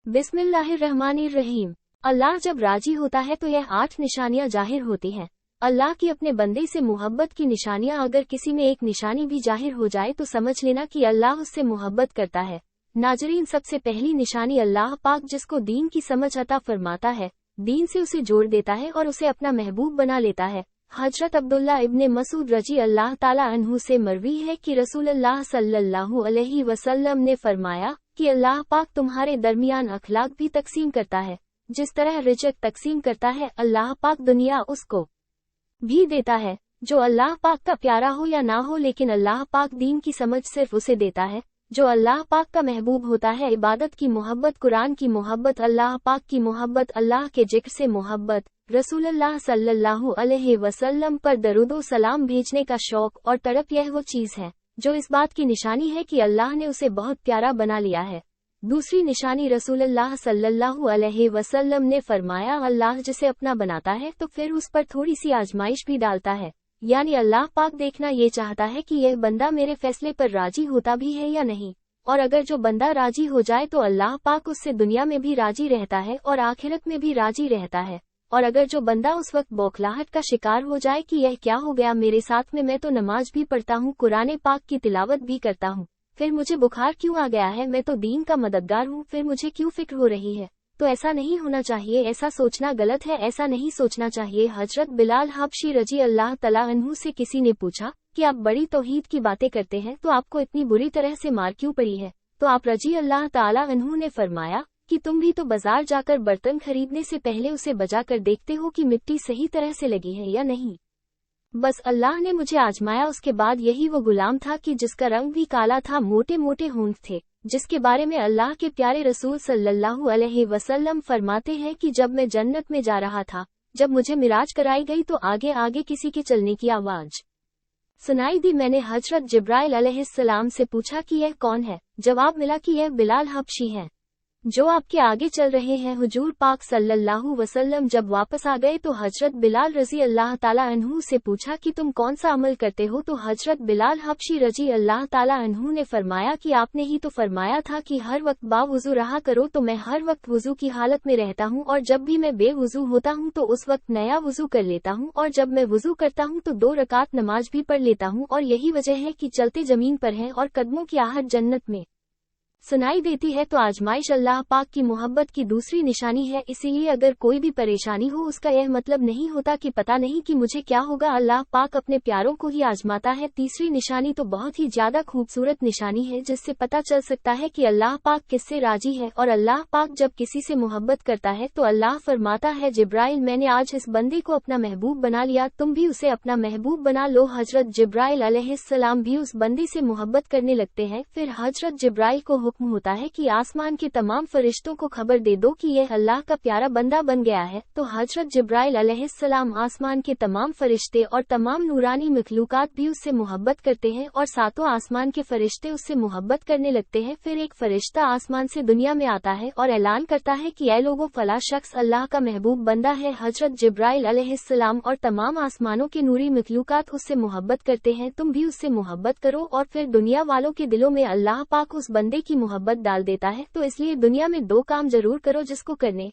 बिस्मिल्लाहिर्रहमानिर्रहीम। अल्लाह जब राजी होता है तो यह 8 निशानियां जाहिर होती हैं। अल्लाह की अपने बंदे से मोहब्बत की निशानियां। अगर किसी में एक निशानी भी जाहिर हो जाए तो समझ लेना कि अल्लाह उससे मोहब्बत करता है। नाजरीन, सबसे पहली निशानी अल्लाह पाक जिसको दीन की समझ अता फरमाता है, दीन से उसे जोड़ देता है और उसे अपना महबूब बना लेता है। हजरत अब्दुल्ला इब्ने मसूद रजी अल्लाह ताला अन्हु से मरवी है कि रसूलुल्लाह सल्लल्लाहु अलैहि वसल्लम ने फरमाया कि अल्लाह पाक तुम्हारे दरमियान अखलाक भी तकसीम करता है। जिस तरह रिज़्क तकसीम करता है, अल्लाह पाक दुनिया उसको भी देता है। जो अल्लाह पाक का प्यारा हो या ना हो, लेकिन अल्लाह पाक दीन की समझ सिर्फ उसे देता है। जो अल्लाह पाक का महबूब होता है, इबादत की मोहब्बत, कुरान की मोहब्बत, अल्लाह पाक की मोहब्बत, अल्लाह के जिक्र से मोहब्बत, रसूलुल्लाह सल्लल्लाहु अलैहि वसल्लम पर दरूदो सलाम भेजने का शौक और तड़प, यह वो चीज़ है जो इस बात की निशानी है कि अल्लाह ने उसे बहुत प्यारा बना लिया है। दूसरी निशानी रसूलुल्लाह सल्लल्लाहु अलैहि वसल्लम ने फरमाया, अल्लाह जिसे अपना बनाता है तो फिर उस पर थोड़ी सी आजमाइश भी डालता है। यानी अल्लाह पाक देखना ये चाहता है कि यह बंदा मेरे फैसले पर राजी होता भी है या नहीं। और अगर जो बंदा राजी हो जाए तो अल्लाह पाक उससे दुनिया में भी राजी रहता है और आखिरत में भी राजी रहता है। और अगर जो बंदा उस वक्त बौखलाहट का शिकार हो जाए कि यह क्या हो गया मेरे साथ में, मैं तो नमाज भी पढ़ता हूँ, कुरान पाक की तिलावत भी करता हूँ, फिर मुझे बुखार क्यों आ गया है, मैं तो दीन का मददगार हूँ, फिर मुझे क्यों फिक्र हो रही है। तो ऐसा नहीं होना चाहिए, ऐसा सोचना गलत है, ऐसा नहीं सोचना चाहिए। हजरत बिलाल हबशी रजी अल्लाह तआला अन्हु से किसी ने पूछा कि आप बड़ी तौहीद की बातें करते हैं तो आपको इतनी बुरी तरह से मार क्यों पड़ी है। तो आप रजी अल्लाह तआला अन्हु ने फरमाया कि तुम भी तो बाजार जाकर बर्तन खरीदने से पहले उसे बजा कर देखते हो कि मिट्टी सही तरह से लगी है या नहीं। बस अल्लाह ने मुझे आजमाया। उसके बाद यही वो गुलाम था कि जिसका रंग भी काला था, मोटे मोटे होंठ थे, जिसके बारे में अल्लाह के प्यारे रसूल सल्लल्लाहु अलैहि वसल्लम फरमाते हैं कि जब मैं जन्नत में जा रहा था, जब मुझे मिराज कराई गई तो आगे आगे किसी के चलने की आवाज सुनाई दी। मैंने हजरत जिब्राइल अलैहिस्सलाम से पूछा कि यह कौन है। जवाब मिला कि यह बिलाल हबशी हैं जो आपके आगे चल रहे हैं। हुजूर पाक सल्लल्लाहु वसल्लम जब वापस आ गए तो हजरत बिलाल रजी अल्लाह ताला अन्हु से पूछा कि तुम कौन सा अमल करते हो। तो हजरत बिलाल हबशी रजी अल्लाह ताला अन्हु ने फरमाया कि आपने ही तो फरमाया था कि हर वक्त बावुजू रहा करो, तो मैं हर वक्त वुजू की हालत में रहता हूँ, और जब भी मैं बेवुजू होता हूँ तो उस वक्त नया वुजू कर लेता हूँ, और जब मैं वुजू करता हूँ तो 2 रकात नमाज भी पढ़ लेता हूँ, और यही वजह है कि चलते जमीन पर हैं और कदमों की आहट जन्नत में सुनाई देती है। तो आजमाइश अल्लाह पाक की मोहब्बत की दूसरी निशानी है। इसीलिए अगर कोई भी परेशानी हो, उसका यह मतलब नहीं होता कि पता नहीं कि मुझे क्या होगा। अल्लाह पाक अपने प्यारों को ही आजमाता है। तीसरी निशानी तो बहुत ही ज्यादा खूबसूरत निशानी है, जिससे पता चल सकता है कि अल्लाह पाक किससे राजी है। और अल्लाह पाक जब किसी से मोहब्बत करता है तो अल्लाह फरमाता है, जिब्राइल मैंने आज इस बंदे को अपना महबूब बना लिया, तुम भी उसे अपना महबूब बना लो। हजरत जिब्राइल अलैहिस्सलाम भी उस बंदे से मोहब्बत करने लगते हैं। फिर हजरत जिब्राइल को हुक्म होता है कि आसमान के तमाम फरिश्तों को खबर दे दो कि यह अल्लाह का प्यारा बंदा बन गया है। तो हजरत जिब्राइल अलैहिस्सलाम आसमान के तमाम फरिश्ते और तमाम नूरानी मखलूकात भी उससे मोहब्बत करते हैं और सातों आसमान के फरिश्ते उससे मोहब्बत करने लगते हैं। फिर एक फरिश्ता आसमान से दुनिया में आता है और ऐलान करता है कि ऐ लोगों, फला शख्स अल्लाह का महबूब बंदा है। हजरत जिब्राइल अलैहिस्सलाम और तमाम आसमानों के नूरी मखलूकात उससे मोहब्बत करते हैं, तुम भी उससे मोहब्बत करो। और फिर दुनिया वालों के दिलों में अल्लाह पाक उस बंदे की मोहब्बत डाल देता है। तो इसलिए दुनिया में 2 काम जरूर करो जिसको करने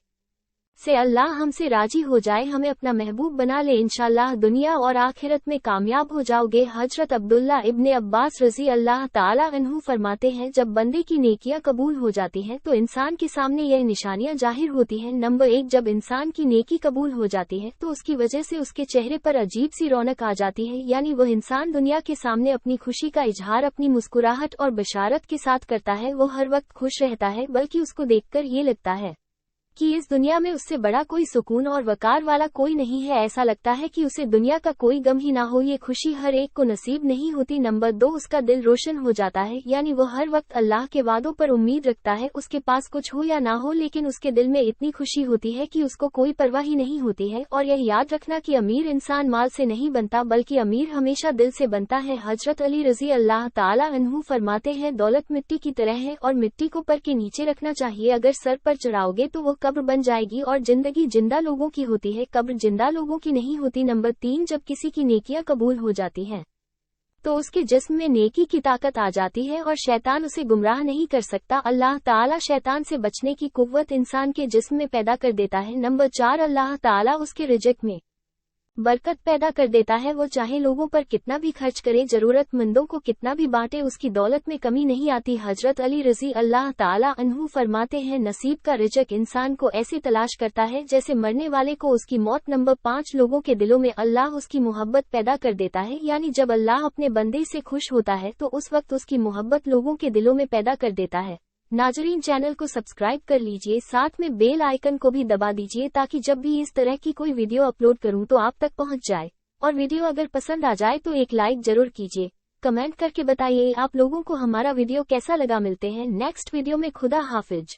से अल्लाह हमसे राजी हो जाए, हमें अपना महबूब बना ले। इंशाअल्लाह दुनिया और आखिरत में कामयाब हो जाओगे। हजरत अब्दुल्ला इब्ने अब्बास रजी अल्लाह ताला अन्हु फरमाते हैं, जब बंदे की नेकियां कबूल हो जाती हैं तो इंसान के सामने यह निशानियां जाहिर होती हैं। नंबर 1, जब इंसान की नेकी कबूल हो जाती है तो उसकी वजह से उसके चेहरे पर अजीब सी रौनक आ जाती है। यानी वह इंसान दुनिया के सामने अपनी खुशी का इजहार अपनी मुस्कुराहट और बशारत के साथ करता है। वो हर वक्त खुश रहता है, बल्कि उसको देखकर ये लगता है कि इस दुनिया में उससे बड़ा कोई सुकून और वकार वाला कोई नहीं है। ऐसा लगता है कि उसे दुनिया का कोई गम ही ना हो। ये खुशी हर एक को नसीब नहीं होती। नंबर 2, उसका दिल रोशन हो जाता है, यानी वो हर वक्त अल्लाह के वादों पर उम्मीद रखता है। उसके पास कुछ हो या ना हो, लेकिन उसके दिल में इतनी खुशी होती है कि उसको कोई परवाह ही नहीं होती है। और यह याद रखना कि अमीर इंसान माल से नहीं बनता, बल्कि अमीर हमेशा दिल से बनता है। हजरत अली रजी अल्लाह ताला अन्हु फरमाते हैं, दौलत मिट्टी की तरह है और मिट्टी को पर के नीचे रखना चाहिए। अगर सर पर चढ़ाओगे तो वो कब्र बन जाएगी। और जिंदगी जिंदा लोगों की होती है, कब्र जिंदा लोगों की नहीं होती। नंबर 3, जब किसी की नेकियां कबूल हो जाती हैं तो उसके जिस्म में नेकी की ताकत आ जाती है और शैतान उसे गुमराह नहीं कर सकता। अल्लाह ताला शैतान से बचने की कुव्वत इंसान के जिस्म में पैदा कर देता है। नंबर 4, अल्लाह ताला उसके रिज़्क़ में बरकत पैदा कर देता है। वो चाहे लोगों पर कितना भी खर्च करे, जरूरतमंदों को कितना भी बांटे, उसकी दौलत में कमी नहीं आती। हजरत अली रज़ी अल्लाह ताला अन्हु फरमाते हैं, नसीब का रिज़्क़ इंसान को ऐसे तलाश करता है जैसे मरने वाले को उसकी मौत। नंबर 5, लोगों के दिलों में अल्लाह उसकी मोहब्बत पैदा कर देता है, यानी जब अल्लाह अपने बंदे से खुश होता है तो उस वक्त उसकी मोहब्बत लोगों के दिलों में पैदा कर देता है। नाजरीन, चैनल को सब्सक्राइब कर लीजिए, साथ में बेल आइकन को भी दबा दीजिए ताकि जब भी इस तरह की कोई वीडियो अपलोड करूं तो आप तक पहुंच जाए। और वीडियो अगर पसंद आ जाए तो एक लाइक जरूर कीजिए। कमेंट करके बताइए आप लोगों को हमारा वीडियो कैसा लगा। मिलते हैं नेक्स्ट वीडियो में। खुदा हाफिज।